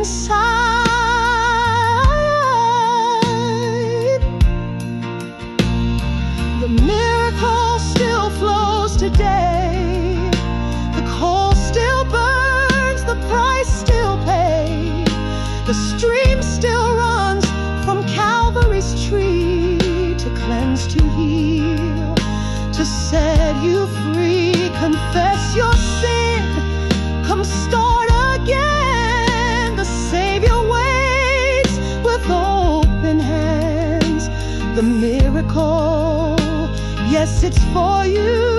inside. The miracle still flows today. The coal still burns, the price still paid. The stream still runs from Calvary's tree to cleanse, to heal, to set you free. Confess your sin, come start again. The Savior waits with open hands. The miracle, yes, it's for you.